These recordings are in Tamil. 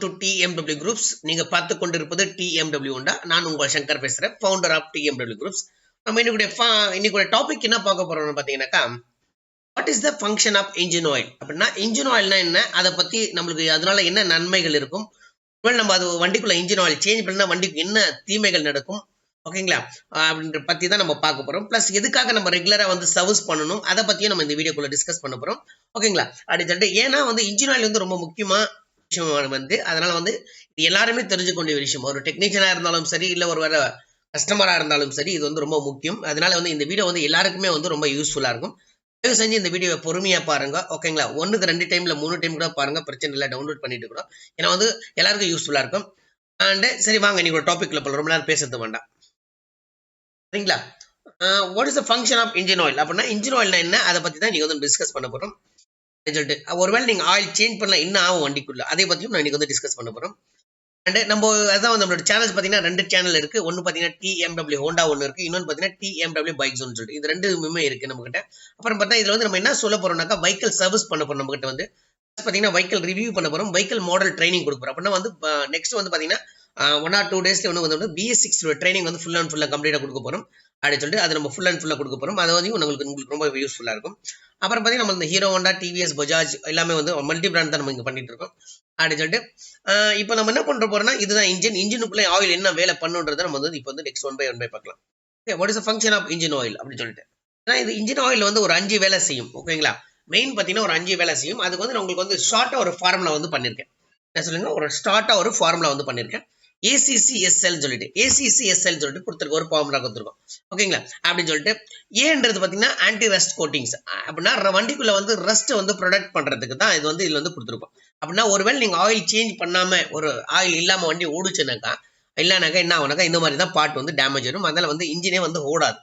To TMW groups. நீங்க பார்த்து கொண்டிருப்பது TMW உண்டா. நான் உங்கள் சங்கர் பேசுறேன், ஃபவுண்டர் ஆஃப் TMW குரூப்ஸ். நம்ம இன்னைக்கு டாபிக் என்ன பார்க்க போறோம்னு பாத்தீங்கன்னாக்கா, what is the function of engine oil அப்படின்னா, இன்ஜின் ஆயில்னா என்ன, அதை பத்தி நம்மளுக்கு அதனால என்ன நன்மைகள் இருக்கும், நம்ம அது வண்டிக்குள்ள இன்ஜின் ஆயில் சேஞ்ச் பண்ணா வண்டிக்கு என்ன தீமைகள் நடக்கும், ஓகேங்களா, அப்படின்ற பத்தி தான் நம்ம பார்க்க போறோம். பிளஸ் எதுக்காக நம்ம ரெகுலரா வந்து சர்வீஸ் பண்ணணும், அதை பத்தியும் நம்ம இந்த வீடியோக்குள்ள டிஸ்கஸ் பண்ண போறோம், ஓகேங்களா. அப்படின்னு சொல்லிட்டு ஏன்னா வந்து இன்ஜின் ஆயில் வந்து ரொம்ப முக்கியமா விஷயம் வந்து, அதனால வந்து எல்லாருமே தெரிஞ்சுக்கொண்ட விஷயம். ஒரு டெக்னீஷியனா இருந்தாலும் சரி, இல்ல ஒரு வேற கஸ்டமரா இருந்தாலும் சரி, இது வந்து ரொம்ப முக்கியம். அதனால வந்து இந்த வீடியோ வந்து எல்லாருக்குமே வந்து ரொம்ப யூஸ்ஃபுல்லா இருக்கும். தயவு செஞ்சு இந்த வீடியோவை பொறுமையா பாருங்க, ஓகேங்களா. 1க்கு 2 டைம்ல 3 டைம் கூட பாருங்க, பிரச்சனை இல்லை, டவுன்லோட் பண்ணிட்டு கூட. ஏன்னா வந்து எல்லாருக்கும் யூஸ்ஃபுல்லா இருக்கும். அண்ட் சரி, வாங்க நீங்க ஒரு டாபிக்ல போல, ரொம்ப நேரம் பேசுறது வேண்டாம், சரிங்களா. What is the function of engine oil அப்படின்னா, இன்ஜின் ஆயில்னா என்ன, அதை பத்தி தான் நீங்க வந்து டிஸ்கஸ் பண்ண போறோம். சொல்லிட்டு ஒருவேளை நீங்க ஆயில் சேஞ்ச் பண்ணலாம், என்ன ஆகும் வண்டிக்குள்ள, அதை பத்தியும் நான் இன்னைக்கு வந்து டிஸ்கஸ் பண்ண போறோம். அண்ட் நம்ம அதான் நம்மளோட சேனல்ஸ் பாத்தீங்கன்னா 2 சேனல் இருக்கு. ஒன்னு பாத்தீங்கன்னா TMW ஹோண்டா ஒன்னு இருக்கு, இன்னொன்னு பாத்தீங்கன்னா TMW பைக்ஸ் சொல்லிட்டு இது ரெண்டுமே இருக்கு நம்ம கிட்ட. அப்புறம் பார்த்தா இதுல வந்து நம்ம என்ன சொல்ல போறோம்னாக்கா, வெஹிக்கிள் சர்வீஸ் பண்ண போறோம் நம்ம கிட்ட வந்து. பாத்தீங்கன்னா வெஹிக்கிள் ரிவ்யூ பண்ண போறோம், வெஹிக்கிள் மாடல் ட்ரைனிங் கொடுக்க போறோம். அப்படின்னா வந்து நெக்ஸ்ட் வந்து பாத்தீங்கன்னா 1 or 2 டேஸ்ல வந்து BS6 ட்ரைனிங் வந்து ஃபுல் அண்ட் ஃபுல்லா கம்ப்ளீட்டா கொடுக்க போறோம் அப்படின்னு சொல்லிட்டு, அது நம்ம ஃபுல் அண்ட் ஃபுல்லா கொடுக்க போறோம். அது வந்து உங்களுக்கு ரொம்ப யூஸ்ஃபுல்லா இருக்கும். அப்புறம் பாத்தீங்கன்னா நம்ம இந்த ஹீரோ ஹோண்டா, டிவிஎஸ், பஜாஜ் எல்லாமே வந்து மல்டி பிராண்ட் தான் நம்ம இங்க பண்ணிட்டு இருக்கோம் அப்படின்னு சொல்லிட்டு, இப்போ நம்ம என்ன பண்ற போறோம்னா, இதுதான் இன்ஜினுக்குள்ள ஆயில் என்ன வேலை பண்ணுன்றதை நம்ம வந்து இப்போ வந்து நெக்ஸ்ட் ஒன் பை பார்க்கலாம். Okay, what is the function of engine oil அப்படின்னு சொல்லிட்டு, ஏன்னா இது இன்ஜின் ஆயில் வந்து ஒரு 5 வேலை செய்யும், ஓகேங்களா. மெயின் பார்த்தீங்கன்னா ஒரு 5 வேலை செய்யும். அதுக்கு வந்து நான் உங்களுக்கு வந்து ஷார்ட்டா ஒரு ஃபார்முலா வந்து பண்ணியிருக்கேன். என்ன சொல்லுங்க, ஒரு ஸ்டார்ட்டா ஒரு ஃபார்முலா வந்து பண்ணியிருக்கேன். ACCSL சொல்லிட்டு சொல்லிட்டு கொடுத்துருக்க ஒரு ஃபார்முலா கொடுத்துருக்கோம், ஓகேங்களா. அப்படின்னு சொல்லிட்டு ஏன்றது பார்த்தீங்கன்னா ஆன்டி ரஸ்ட் கோட்டிங்ஸ். அப்படின்னா வண்டிக்குள்ள வந்து ரஸ்ட் வந்து ப்ரொடக்ட் பண்றதுக்கு தான் இது வந்து இதுல வந்து கொடுத்துருக்கோம். அப்படின்னா ஒருவேளை நீங்க ஆயில் சேஞ்ச் பண்ணாம ஒரு ஆயில் இல்லாம வண்டி ஓடுச்சுனாக்கா, இல்லைனாக்கா என்ன ஆகுனாக்கா, இந்த மாதிரி தான் பார்ட் வந்து டேமேஜ் வரும். அதனால வந்து இன்ஜினே வந்து ஓடாது,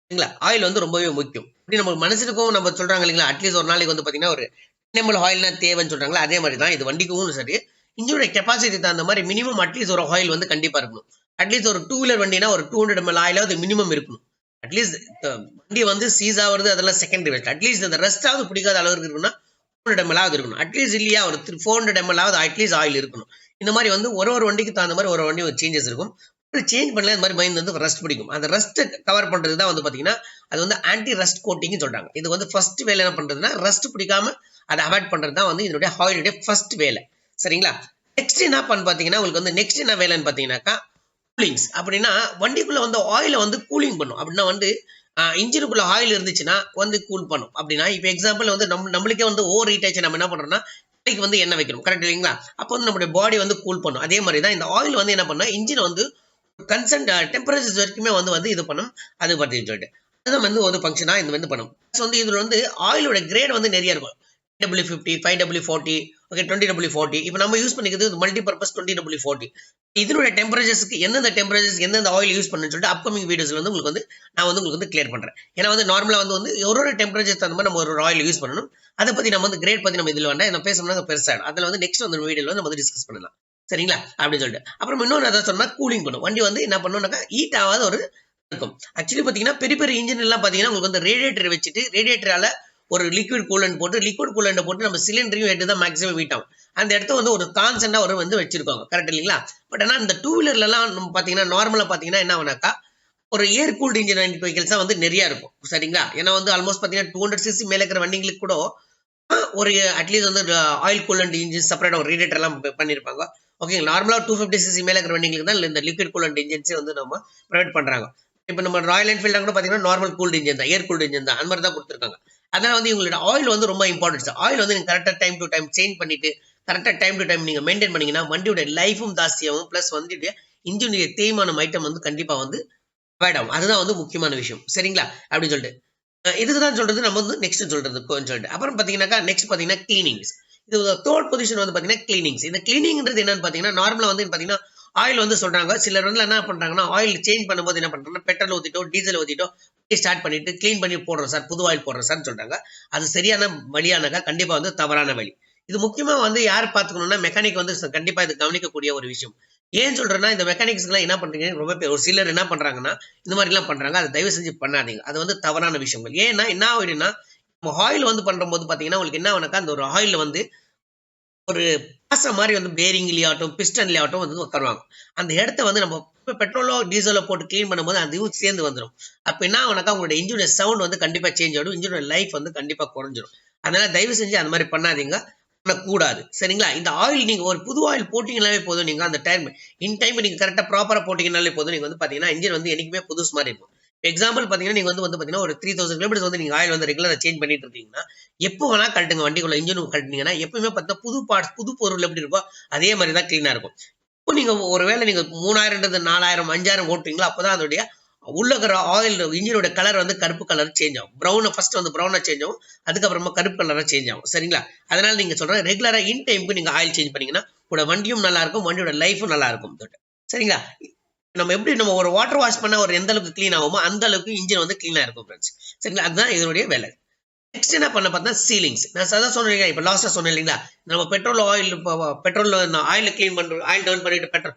சரிங்களா. ஆயில் வந்து ரொம்பவே முக்கியம். இப்படி நம்ம மனசுக்கும் நம்ம சொல்றாங்க இல்லைங்களா, அட்லீஸ்ட் ஒரு நாளைக்கு வந்து பாத்தீங்கன்னா ஒரு மினிமல் ஆயில்னா தேவைன்னு சொல்றாங்களா, அதே மாதிரி தான் இது வண்டிக்கும் சரி. இன்ஜினோட கெப்பாசிட்டி தகுந்த மாதிரி மினிமம் அட்லீஸ்ட் ஒரு ஆயில் வந்து கண்டிப்பா இருக்கணும். அட்லீஸ்ட் ஒரு 2 வீலர் வண்டினா ஒரு 200 ml ஆயிலாவது மினிமம் இருக்கணும். அட்லீஸ்ட் வண்டி வந்து சீஸ் ஆகுறது அதெல்லாம் செகண்டரி வெஸ்ட். அட்லீஸ்ட் அந்த ரெஸ்டாவது பிடிக்காத அளவுக்கு இருக்குன்னா 200 ml ஆவது இருக்கணும். அட்லீஸ்ட் இல்லையா ஒரு 400 ml ஆவது அட்லீஸ்ட் ஆயில் இருக்கணும். இந்த மாதிரி வந்து ஒரு வண்டிக்கு தகுந்த மாதிரி ஒரு வண்டி சேஞ்சஸ் இருக்கும். சேஞ்ச் பண்ணல இந்த மாதிரி மைண்ட் வந்து ரஸ்ட் பிடிக்கும். அந்த ரஸ்ட் கவர் பண்றது தான் வந்து பாத்தீங்கன்னா அது வந்து ஆன்டி ரஸ்ட் கோட்டிங் சொல்றாங்க. இது வந்து ஃபர்ஸ்ட் வேலை என்ன பண்றதுன்னா, ரஸ்ட் பிடிக்காம அதை அவாய்ட் பண்றது தான் வந்து இதனுடைய ஆயிலுடைய ஃபர்ஸ்ட் வேலை, சரிங்களா. நெக்ஸ்ட் என்ன பாத்தீங்கன்னா, உங்களுக்கு வந்து நெக்ஸ்ட் என்ன வேலைன்னு பாத்தீங்கன்னாக்கா, கூலிங்ஸ். அப்படின்னா வண்டிக்குள்ள வந்து ஆயில வந்து கூலிங் பண்ணும். அப்படின்னா வந்து இன்ஜினுக்குள்ள ஆயில் இருந்துச்சுன்னா வந்து கூல் பண்ணும். அப்படின்னா இப்போ எக்ஸாம்பிள் வந்து நம்மளுக்கே வந்து ஓவர் ஹீட் ஆச்சு, நம்ம என்ன பண்றோம்னா தலைக்கு வந்து எண்ணெய் வைக்கிறோம், கரெக்ட் இல்லைங்களா. அப்போ வந்து நம்மளுடைய பாடி வந்து கூல் பண்ணும். அதே மாதிரி தான் இந்த ஆயில் வந்து என்ன பண்ணா, இன்ஜின் வந்து கன்சன்ட் டெம்பரேச்சர் வரைக்குமே வந்து இது பண்ணும். அது பார்த்தீங்கன்னு சொல்லிட்டு அதுதான் வந்து ஒரு ஃபங்க்ஷனா இது வந்து பண்ணும். வந்து இதுல வந்து ஆயிலோட கிரேட் வந்து நிறைய இருக்கும். W50, 5W40, okay, 20W40. இப்போ நம்ம யூஸ் பண்ணிக்கிறது மல்டி பர்பஸ் 20W40. இதனுடைய டெம்பரேச்சர்ஸ்க்கு எந்தெந்த டெம்பரேச்சர்ஸ் எந்தெந்த ஆயில் யூஸ் பண்ணுன்னு சொல்லிட்டு அப்கமிங் வீடியோஸ்ல வந்து உங்களுக்கு வந்து நான் வந்து உங்களுக்கு வந்து கிளியர் பண்றேன். ஏன்னா வந்து நார்மலா வந்து ஒரு டெம்பரேச்சர் தகுந்த மாதிரி நம்ம ஒரு ஆயில் யூஸ் பண்ணணும். அதை பத்தி நம்ம வந்து கிரேட் பத்தி நம்ம இதுல வேண்டாம், நம்ம பேசணும்னா பெருசாகும். அதுல வந்து நெக்ஸ்ட் வந்து வீடியோல வந்து நம்ம வந்து டிஸ்கஸ் பண்ணலாம், சரிங்களா. அப்படின்னு சொல்லிட்டு அப்புறம் இன்னொன்று எதாவது சொன்னா, கூலிங் பண்ணும். வண்டி வந்து என்ன பண்ணுனாக்கா, ஹீட் ஆகாத ஒரு இருக்கும். ஆக்சுவலி பாத்தீங்கன்னா பெரிய பெரிய இன்ஜின் எல்லாம் பாத்தீங்கன்னா உங்களுக்கு வந்து ரேடியேட்டர் வச்சுட்டு ரேடியேட்டரால ஒரு லிக்விட் கூலண்ட் போட்டு நம்ம சிலிண்டரையும் எடுத்து தான் மேக்ஸிமம் ஹீட் ஆகும். அந்த இடத்த வந்து ஒரு கான்ஸ்டன்டா ஒரு வந்து வச்சிருக்காங்க, கரெக்ட் இல்லைங்களா. பட் ஆனா இந்த 2 வீலர்ல எல்லாம் நம்ம பாத்தீங்கன்னா நார்மலா பாத்தீங்கன்னா என்ன ஆகுனாக்கா, ஒரு ஏர் கூல்டு இன்ஜின் வெஹிக்கிள்ஸ் தான் வந்து நிறைய இருக்கும், சரிங்களா. ஏன்னா வந்து ஆல்மோஸ்ட் பாத்தீங்கன்னா 200cc மேல இருக்கிற வண்டிங்களுக்கு கூட ஒரு அட்லீஸ்ட் வந்து ஆயில் கூலண்ட் இன்ஜின் செப்பரேட் ஒரு ரேடியேட்டர் எல்லாம் பண்ணிருப்பாங்க, ஓகே. நார்மலா 250cc மேல இருக்கிற வண்டிங்களுக்கு தான் இந்த லிக்விட் கூலண்ட் இன்ஜின்ஸே வந்து நம்ம ப்ரொவைட் பண்றாங்க. இப்போ நம்ம ராயல் என்ஃபீல்ட் கூட பாத்தீங்கன்னா நார்மல் கூல்டு இன்ஜின் தான், ஏர் கூல்டு இன்ஜின் தான், அந்த மாதிரி தான் கொடுத்துருக்காங்க. அதனால வந்து இவங்களோட ஆயில் வந்து ரொம்ப இம்பார்ட்டன்ஸ். ஆயில் வந்து நீங்க கரெக்டா டைம் டு டைம் சேஞ்ச் பண்ணிட்டு கரெக்டா டைம் டு டைம் நீங்க மெயின்டைன் பண்ணீங்கன்னா வண்டியோட லைஃபும் ஜாஸ்தியாகும். பிளஸ் வந்துட்டு இன்ஜினுடைய தேய்மானம் ஐட்டம் வந்து கண்டிப்பா வந்து அவாய்ட் ஆகும். அதுதான் வந்து முக்கியமான விஷயம், சரிங்களா. அப்படின்னு சொல்லிட்டு இதுக்கு தான் சொல்றது நம்ம வந்து நெக்ஸ்ட் சொல்றது சொல்லிட்டு அப்புறம் பாத்தீங்கன்னா நெக்ஸ்ட் பாத்தீங்கன்னா கிளீனிங்ஸ். இது தேர்ட் பொசிஷன் வந்து பாத்தீங்கன்னா கிளீனிங்ஸ். இந்த கிளீனிங்ன்றது என்னன்னு பாத்தீங்கன்னா, நார்மலா வந்து பாத்தீங்கன்னா ஆயில் வந்து சொல்றாங்க, சிலர் வந்து என்ன பண்றாங்கன்னா ஆயில் சேஞ்ச் பண்ணும்போது என்ன பண்றாங்கன்னா பெட்ரோல் ஊத்திட்டோ டீசல் ஊத்திட்டோ ஸ்டார்ட் பண்ணிட்டு கிளீன் பண்ணி போடுறோம் சார், புது ஆயில் போடுறோம் சார் சொல்றாங்க. அது சரியான வழியானாக்கா கண்டிப்பா வந்து தவறான வழி. இது முக்கியமா வந்து யார் பாத்துக்கணும்னா மெக்கானிக் வந்து கண்டிப்பா இது கவனிக்கக்கூடிய ஒரு விஷயம். ஏன் சொல்றேன்னா, இந்த மெக்கானிக்ஸ் எல்லாம் என்ன பண்றீங்க, ரொம்ப பேர் ஒரு சிலர் என்ன பண்றாங்கன்னா இந்த மாதிரி எல்லாம் பண்றாங்க. அதை தயவு செஞ்சு பண்ணாதீங்க. அது வந்து தவறான விஷயங்கள். ஏன்னா என்ன ஆகுதுன்னா, ஆயில் வந்து பண்ற போது பாத்தீங்கன்னா உங்களுக்கு என்ன ஆகுனாக்கா, அந்த ஒரு ஆயில் வந்து ஒரு பாசம் மாதிரி வந்து பேரிங்லயாகட்டும் பிஸ்டன்லயாகட்டும் வந்து உட்காருவாங்க. அந்த இடத்த வந்து நம்ம பெட்ரோலோ டீசலோ போட்டு கிளீன் பண்ணும்போது அதுவும் சேர்ந்து வந்துடும். அப்ப என்ன ஆகுனாக்கா உங்களோட இன்ஜினோட சவுண்ட் வந்து கண்டிப்பா சேஞ்ச் ஆகும், இன்ஜினோட லைஃப் வந்து கண்டிப்பா குறைஞ்சிடும். அதனால தயவு செஞ்சு அந்த மாதிரி பண்ணாதீங்க, பண்ணக்கூடாது. சரிங்களா? இந்த ஆயில் நீங்க ஒரு புது ஆயில் போட்டீங்கன்னாலே போதும், நீங்க அந்த டைம் இன் டைம் நீங்க கரெக்டா ப்ராப்பரா போட்டீங்கன்னாலே போதும், நீங்க வந்து பாத்தீங்கன்னா இன்ஜின் வந்து என்னைக்குமே புதுசு மாதிரி இருக்கும். எக்ஸாம்பிள் பாத்தீங்கன்னா நீங்க வந்து பாத்தீங்கன்னா ஒரு 3000 கிலோமீட்டர் வந்து நீங்க ஆயில் வந்து ரெகுலரா சேஞ்ச் பண்ணிட்டு இருக்கீங்கன்னா எப்போ வேணா கழட்டுங்க, வண்டிக்குள்ள இன்ஜின் கழட்டினீங்கன்னா எப்பவுமே பார்த்தா புது பார்ட்ஸ் புது பொருள் எப்படி இருக்கோ அதே மாதிரி தான் கிளீனா இருக்கும். இப்போ நீங்க ஒருவேளை நீங்க 3000 4000 5000 ஓட்டுறீங்களோ அப்பதான் அதோடைய உள்ள இருக்கிற ஆயில் இன்ஜினோட கலர் வந்து கருப்பு கலர் சேஞ்ச் ஆகும். ப்ரௌன் ஃபர்ஸ்ட் வந்து ப்ரௌனா சேஞ்ச் ஆகும், அதுக்கப்புறமா கருப்பு கலரா சேஞ்ச் ஆகும். சரிங்களா? அதனால நீங்க சொல்றேன் ரெகுலரா இன் டைமுக்கு நீங்க ஆயில் சேஞ்ச் பண்ணீங்கன்னா உங்களோட வண்டியும் நல்லா இருக்கும், வண்டியோட லைஃபும் நல்லா இருக்கும். சரிங்களா? நம்ம எப்படி நம்ம ஒரு வாட்டர் வாஷ் பண்ணா ஒரு எந்த அளவுக்கு கிளீன் ஆகுமோ அந்த அளவுக்கு இன்ஜின் வந்து கிளீனா இருக்கும் ஃப்ரெண்ட்ஸ். சரிங்களா? அதுதான் இதனுடைய வேலை. நெக்ஸ்ட் என்ன பண்ண பார்த்தா சீலிங்ஸ். நான் சதா சொன்னேன், இப்போ லாஸ்டா சொன்னேன் இல்லைங்களா, நம்ம petrol oil petrol oil clean பண்றோம், ஆயில் டர்ன் பண்ணிட்டு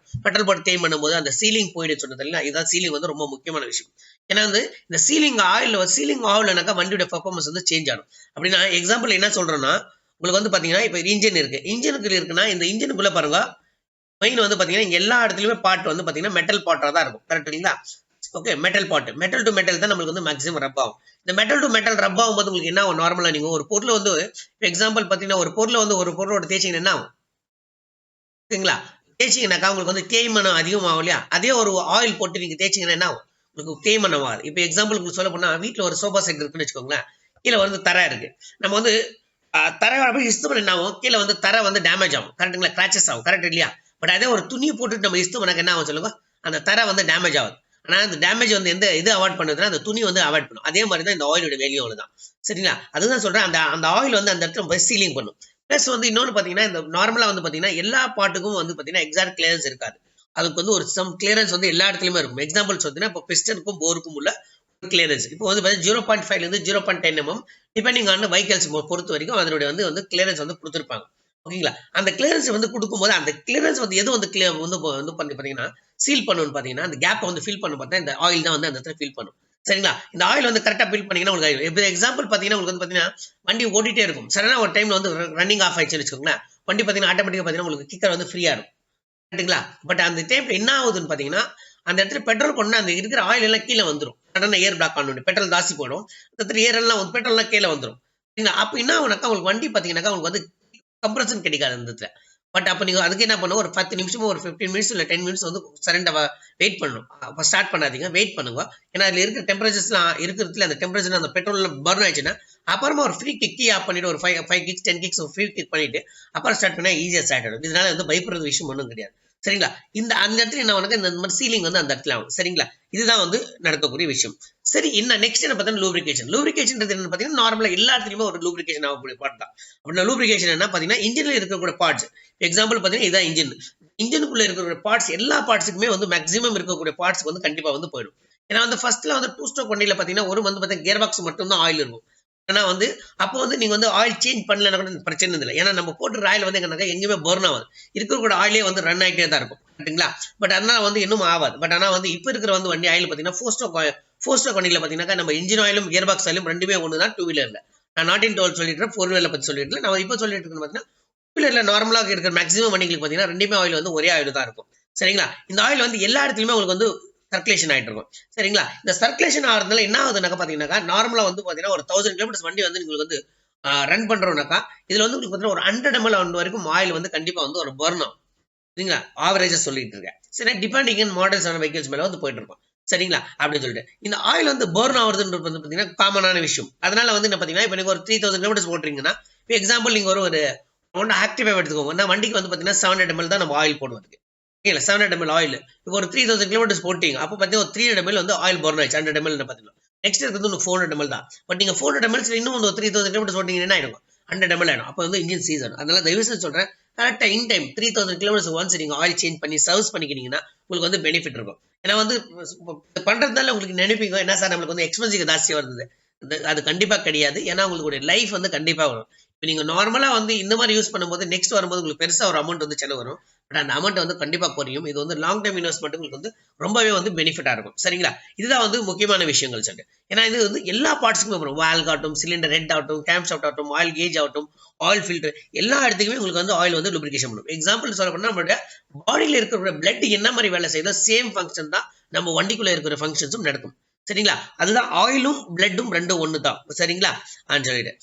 பெட்ரோல் போட்டு கிளீன் பண்ணும்போது அந்த சீலிங் போயிட்டு சொன்னது இல்லைங்களா, இதுதான் சீலிங் வந்து ரொம்ப முக்கியமான விஷயம். ஏன்னா வந்து இந்த சீலிங் ஆயில்னாக்கா வண்டியோட பெர்ஃபார்மன்ஸ் வந்து சேஞ்ச் ஆகும். அப்படின்னா எக்ஸாம்பிள் என்ன சொல்றேன்னா, உங்களுக்கு வந்து பாத்தீங்கன்னா இப்போ இன்ஜின் இருக்கு, இன்ஜினுக்கு இருக்குன்னா இந்த இன்ஜினுக்குள்ள பாருங்க மெயின் வந்து பாத்தீங்கன்னா எல்லா இடத்துலயுமே பார்ட் வந்து பாத்தீங்கன்னா மெட்டல் பார்ட்டா தான் இருக்கும். கரெக்ட் இல்லைங்களா? Okay, metal part, metal to metal தான் நம்மளுக்கு வந்து மேக்ஸிமம் ரப் ஆகும். இந்த மெட்டல் டு மெட்டல் ரப் ஆகும்போது உங்களுக்கு என்ன ஆகும், நார்மலா நீங்க ஒரு பொருள் வந்து எக்ஸாம்பிள் பாத்தீங்கன்னா ஒரு பொருளை வந்து ஒரு பொருளோட தேய்ச்சிங்கன்னா என்ன ஆகும் ஓகேங்களா? தேய்ச்சிங்கனாக்கா உங்களுக்கு வந்து தேய்மானம் அதிகமாகும் இல்லையா? அதே ஒரு ஆயில் போட்டு நீங்க தேய்ச்சிங்கன்னா என்ன ஆகும், உங்களுக்கு தேய்மானம் ஆகாது. இப்போ எக்ஸாம்பிள் சொல்ல போனா வீட்டுல ஒரு சோஃபா செட் இருக்குன்னு வச்சுக்கோங்களேன், கீழே வந்து தரை இருக்கு, நம்ம வந்து தரை அப்படி இஸ்து என்ன ஆகும், கீழே வந்து தரை வந்து டேமேஜ் ஆகும். கரெக்டுங்களா? கிராச்சஸ் ஆகும். கரெக்ட் இல்லையா? பட் அதே ஒரு துணியை போட்டுட்டு நம்ம இஸ்து பண்ணாக்க என்ன ஆகும் சொல்லுங்க, அந்த தரை வந்து டேமேஜ் ஆகுது. ஆனா அந்த டேமேஜ் வந்து எந்த இது அவாய்ட் பண்ணுதுன்னா அந்த துணி வந்து அவாய்ட் பண்ணும். அதே மாதிரி தான் இந்த ஆயிலோட வேல்யூ அவ்வளவுதான். சரிங்களா? அதுதான் சொல்றேன், அந்த அந்த ஆயில் வந்து அந்த இடத்துல போய் சீலிங் பண்ணும். பிளஸ் வந்து இன்னொன்னு பாத்தீங்கன்னா இந்த நார்மலா வந்து பாத்தீங்கன்னா எல்லா பாட்டுக்கும் வந்து பாத்தீங்கன்னா எக்ஸாக்ட் கிளியரன்ஸ் இருக்காது. அதுக்கு வந்து ஒரு சம் கிளியரன்ஸ் வந்து எல்லா இடத்துலயுமே இருக்கும். எக்ஸாம்பிள் பார்த்தீங்கன்னா இப்போ பிஸ்டனுக்கும் போருக்கும் உள்ள கிளியரன்ஸ் இப்போ வந்து 0.5 இருந்து 0.10 mm டிபெண்டிங் ஆன் வெஹிக்கல்ஸ் பொறுத்த வரைக்கும் அதனுடைய வந்து கிளியரன்ஸ் வந்து கொடுத்துருப்பாங்க. ஓகேங்களா? அந்த கிளியரன்ஸ் வந்து கொடுக்கும்போது அந்த கிளியரன்ஸ் வந்து எது வந்து கிளியர் வந்து பண்ணி பாத்தீங்கன்னா சீல் பண்ணணும்னு பாத்தீங்கன்னா அந்த கேப்பை வந்து ஃபில் பண்ண பார்த்தா இந்த ஆயில் தான் வந்து அந்த இடத்துல ஃபில் பண்ணும். சரிங்களா? இந்த ஆயில் வந்து கரெக்டா ஃபில் பண்ணீங்கன்னா உங்களுக்கு இப்போ எக்ஸாம்பிள் பாத்தீங்கன்னா உங்களுக்கு வந்து பாத்தீங்கன்னா வண்டி ஓடிட்டே இருக்கும், சடனா ஒரு டைம்ல வந்து ரன்னிங் ஆஃப் ஆயிடுச்சுன்னு வச்சுக்கோங்களேன், வண்டி பாத்தீங்கன்னா ஆட்டோமேட்டிக்கா பாத்தீங்கன்னா உங்களுக்கு கிக்கர் வந்து ஃப்ரீயா இருக்கும். கரெக்ட்டுங்களா? பட் அந்த டைம்ல என்ன ஆகுதுன்னு பாத்தீங்கன்னா அந்த இடத்துல பெட்ரோல் பண்ணா அந்த இருக்கிற ஆயில் எல்லாம் கீழே வந்துடும். சடனா ஏர் பிளாக் ஆனோட பெட்ரோல் ஜாஸ்தி போயிடும், அந்த இடத்துல ஏர் எல்லாம் வந்து பெட்ரோல் எல்லாம் கீழே வந்துடும். சரிங்களா? அப்ப என்ன ஆகுனாக்கா உங்களுக்கு வண்டி பாத்தீங்கன்னாக்கா உங்களுக்கு வந்து கம்ப்ரஷன் கிடைக்காது அந்த இடத்துல. பட் அப்ப நீங்க அதுக்கு என்ன பண்ணும், ஒரு 10 நிமிஷமோ ஒரு 15 மினிட்ஸ் இல்ல 10 மினிட்ஸ் வந்து சரண்டா வெயிட் பண்ணணும். அப்ப ஸ்டார்ட் பண்ணாதீங்க, வெயிட் பண்ணுங்க. ஏன்னா அதுல இருக்கிற டெம்பரேச்சர்ஸ்லாம் இருக்கிறதுல அந்த டெம்பரேச்சர் அந்த பெட்ரோல் பர்ன் ஆயிடுச்சுன்னா அப்புறமா ஒரு ஃப்ரீ கிக் ஆஃப் பண்ணிட்டு ஒரு 5 கிக்ஸ் 10 கிக்ஸ் ஃப்ரீ கிக் பண்ணிட்டு அப்புறம் ஸ்டார்ட் பண்ணா ஈஸியா ஸ்டார்ட் ஆயிடும். இதனால வந்து பயப்படுறது விஷயம் ஒன்றும் கிடையாது. சரிங்களா? இந்த அந்த இடத்துல என்ன உனக்கு இந்த மாதிரி சீலிங் வந்து அந்த இடத்துல ஆகும். சரிங்களா? இதுதான் வந்து நடக்கக்கூடிய விஷயம். சரி, என்ன நெக்ஸ்ட் என்ன பார்த்தா லூப்ரிகேஷன். லூப்ரிகேஷன்ன்றது என்ன பார்த்தீங்கன்னா நார்மலா எல்லா இடத்துலயுமே ஒரு லூப்ரிகேஷன் ஆகக்கூடிய பார்ட் தான். அப்படின்னா லூப்ரிகேஷன் என்ன பார்த்தீங்கன்னா இன்ஜின்ல இருக்கக்கூடிய பார்ட்ஸ். எக்ஸாம்பிள் பார்த்தீங்கன்னா இதான் இன்ஜின். இன்ஜினுக்குள்ள இருக்கக்கூடிய பார்ட்ஸ் எல்லா பார்ட்ஸுக்குமே வந்து மேக்ஸிமம் இருக்கக்கூடிய பார்ட்ஸ் வந்து கண்டிப்பா வந்து போயிடும். ஏன்னா வந்து ஃபர்ஸ்ட்ல வந்து 2 ஸ்ட்ரோக் வண்டியில பார்த்தீங்கன்னா ஒரு வந்து பார்த்தீங்கன்னா கியர் பாக்ஸ் மட்டும் தான் ஆயில் இருக்கும். ஆனா வந்து அப்போ வந்து நீங்க வந்து ஆயில் சேஞ்ச் பண்ணலன்னா கூட பிரச்சனை இல்லை. ஏன்னா நம்ம போட்டு ஆயில் வந்து எங்கேயுமே பர்ன் ஆகாது, இருக்கக்கூடிய ஆயிலே வந்து ரன் ஆகிட்டே தான் இருக்கும். கரெக்ட்டுங்களா? பட் அதனால வந்து இன்னும் ஆகாது. பட் ஆனா வந்து இப்ப இருக்கிற வந்து வண்டி ஆயில் பார்த்தீங்கன்னா ஃபோர் ஸ்ட்ரோக் வண்டியில பார்த்தீங்கன்னா நம்ம இன்ஜின் ஆயிலும் கியர் பாக்ஸ் ஆயிலும் ரெண்டுமே ஒன்று தான் டூ வீலர்ல. நான் நாட் இன் டோல் சொல்லிட்டு ஃபோர் வீலர்ல பத்தி சொல்லிட்டு நான் இப்போ சொல்லிட்டு இருக்கேன் பார்த்தீங்கன்னா டூ வீலர்ல நார்மலாக இருக்கிற மேக்ஸிமம் வண்டிகளுக்கு பார்த்தீங்கன்னா ரெண்டுமே ஆயில் வந்து ஒரே ஆயில் தான் இருக்கும். சரிங்களா? இந்த ஆயில் வந்து எல்லா இடத்துலயுமே உங்களுக்கு வந்து சர்க்குலேஷன் ஆயிட்டு இருக்கும். சரிங்களா? இந்த சர்க்குலேஷன் ஆகிறதுனால என்ன ஆகுதுனாக்கா பாத்தீங்கன்னா நார்மலா வந்து பாத்தீங்கன்னா ஒரு 1000 கிலோமீட்டர் வண்டி வந்து உங்களுக்கு வந்து ரன் பண்றோம்னாக்கா இதுல வந்து உங்களுக்கு பாத்தீங்கன்னா ஒரு 100 ml வரைக்கும் ஆயில் வந்து கண்டிப்பா வந்து ஒரு பர்ன் ஆகும். சரிங்களா? ஆவரேஜா சொல்லிட்டு இருக்கேன். சரி, டிபெண்டிங் இன் மாடல்ஸ் ஆன வெஹிக்கிள்ஸ் மேல வந்து போயிட்டு இருக்கும். சரிங்களா? அப்படின்னு சொல்லிட்டு இந்த ஆயில் வந்து பர்ன் ஆகுறதுன்றது வந்து பாத்தீங்கன்னா காமனான விஷயம். அதனால வந்து என்ன பாத்தீங்கன்னா இப்ப நீங்க ஒரு 3000 கிலோமீட்டர் ஓட்டுறீங்கன்னா இப்போ எக்ஸாம்பிள் நீங்க ஒரு ஒன்று ஆக்டிவா எடுத்துக்கோங்க. நான் வண்டிக்கு வந்து பாத்தீங்கன்னா 700 ml தான் நம்ம ஆயில் போடுவோம். இல்ல 700 ml ஆயில் இப்போ ஒரு 3000 கிலோமீட்டர்ஸ் போட்டீங்க அப்போ பார்த்தீங்கன்னா ஒரு 300 ml வந்து ஆயில் பர்ன் ஆயிடுச்சு. 100 ml பார்த்தீங்கன்னா நெக்ஸ்ட் இருக்கிறது வந்து 400 ml தான். பட் நீங்க 400 ml இன்னும் ஒரு 3000 கிலோமீட்டர்ஸ் ஓட்டிங்கன்னா என்ன ஆயிடும், 100 ml ஆயிடும். அப்போ வந்து இன்ஜின் சீசன். அதனால தயவு செஞ்சு சொல்றேன், கரெக்டா இன் டைம் 3000 கிலோமீட்டர்ஸ் ஒன்ஸ் நீங்க ஆயில் சேஞ்ச் பண்ணி சர்வீஸ் பண்ணிக்கிட்டீங்கன்னா உங்களுக்கு வந்து பெனிஃபிட் இருக்கும். ஏன்னா வந்து பண்றதுனால உங்களுக்கு நினைப்பீங்க என்ன சார் நம்மளுக்கு வந்து எக்ஸ்பென்சிவ் ஜாஸ்தியா வருது, அது கண்டிப்பா கிடையாது. ஏன்னா உங்களுக்கு லைஃப் வந்து கண்டிப்பா வரும். இப்போ நீங்க நார்மலா வந்து இந்த மாதிரி யூஸ் பண்ணும்போது நெக்ஸ்ட் வரும்போது உங்களுக்கு பெருசா ஒரு அமௌண்ட் வந்து செலவு வரும். பட் அந்த அமௌண்ட் வந்து கண்டிப்பா குறையும். இது வந்து லாங் டைம் இன்வெஸ்ட்மெண்ட் உங்களுக்கு வந்து ரொம்பவே வந்து பெனிஃபிட்டா இருக்கும். சரிங்களா? இதுதான் வந்து முக்கியமான விஷயங்கள் சொல்லிட்டு. ஏன்னா இது வந்து எல்லா பார்ட்ஸ்க்குமே வரும். வால்வ் ஆகட்டும், சிலிண்டர் ஹெட் ஆகட்டும், கேம் ஷாஃப்ட் ஆகட்டும், ஆயில் கேஜ் ஆகட்டும், ஆயில் ஃபில்டர் எல்லா இடத்துக்குமே உங்களுக்கு வந்து ஆயில் வந்து lubrication பண்ணும். எக்ஸாம்பிள் சொல்ல போனா நம்மளுடைய பாடியில இருக்கிற பிளட் என்ன மாதிரி வேலை செய்யுதோ சேம் ஃபங்க்ஷன் தான் நம்ம வண்டிக்குள்ள இருக்கிற ஃபங்க்ஷன்ஸும் நடக்கும். சரிங்களா? அதுதான் ஆயிலும் பிளட்டும் ரெண்டும் ஒன்று தான். சரிங்களா? சொல்லிட்டு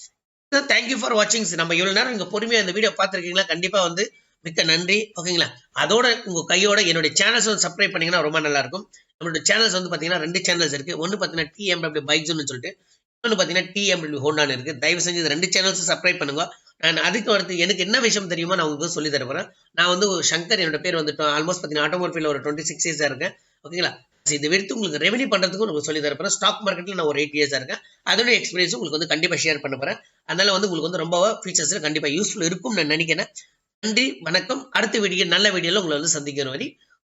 தேங்க்யூ ஃபார் வாட்சிங். நம்ம இவ்வளவு நேரம் இங்க பொறுமையா இந்த வீடியோ பார்த்துருக்கீங்களா? கண்டிப்பா வந்து மிக்க நன்றி. ஓகேங்களா? அதோட உங்க கையோட என்னுடைய சேனல்ஸ் வந்து சப்ஸ்கிரைப் பண்ணீங்கன்னா ரொம்ப நல்லா இருக்கும். நம்மளோட சேனல்ஸ் வந்து பாத்தீங்கன்னா 2 சேனல்ஸ் இருக்கு. ஒன்னு பாத்தீங்கன்னா TMW பைக்ஸ்னு சொல்லிட்டு, இன்னொன்னு பாத்தீங்கன்னா TMW ஹோண்டான்னு இருக்கு. தயவு செஞ்சு இந்த 2 சேனல்ஸும் சப்ஸ்கிரைப் பண்ணுங்க. நான் அதுக்கு அடுத்து எனக்கு என்ன விஷயம் தெரியுமோ நான் உங்களுக்கு சொல்லி தர போறேன். நான் வந்து சங்கர், என்னோட பேர் வந்து ஆல்மோஸ்ட் பாத்தீங்கன்னா ஆட்டோமொபைல் ஒரு 26 இயர்ஸா இருக்கேன். ஓகேங்களா? இதை எடுத்து உங்களுக்கு ரெவென்யூ பண்றதுக்கும் உங்களுக்கு சொல்லி தர போறேன். ஸ்டாக் மார்க்கெட்ல நான் ஒரு 8 இயர்ஸா இருக்கேன். அதோட எக்ஸ்பீரியன்ஸ் உங்களுக்கு வந்து கண்டிப்பா ஷேர் பண்ண போறேன். அதனால வந்து உங்களுக்கு வந்து ரொம்ப ஃபீச்சர்ஸ்ல கண்டிப்பா யூஸ்ஃபுல் இருக்கும் நான் நினைக்கிறேன். நன்றி, வணக்கம். அடுத்த வீடியோ நல்ல வீடியோல உங்களை வந்து சந்திக்கிற வரை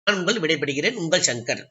நான் உங்கள் விடைபெறுகிறேன். உங்கள் சங்கர்.